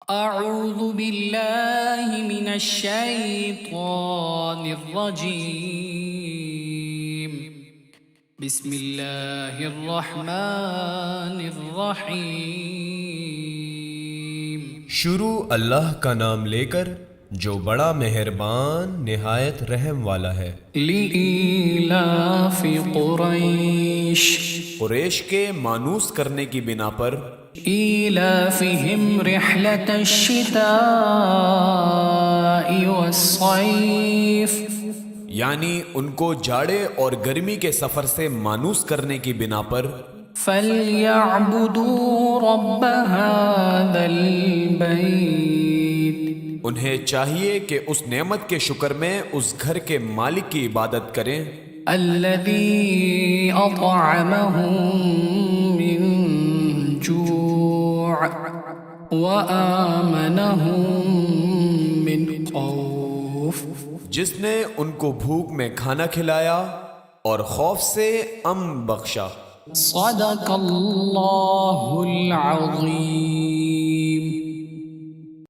أعوذ بالله من الشيطان الرجيم. بسم الله الرحمن الرحيم. شروع اللہ کا نام لے کر جو بڑا مہربان نہایت رحم والا ہے۔ لإيلاف قريش قریش کے مانوس کرنے کی بنا پر إيلافهم رحلة الشتاء والصيف یعنی ان کو جاڑے اور گرمی کے سفر سے مانوس کرنے کی بنا پر فليعبدوا رب هذا البيت انہیں چاہیے کہ اس نعمت کے شکر میں اس گھر کے مالک کی عبادت کریں الذي أطعمهم من جوع وآمنهم من خوف جس نے ان کو بھوک میں کھانا کھلایا اور خوف سے امن بخشا۔ صدق اللہ العظیم۔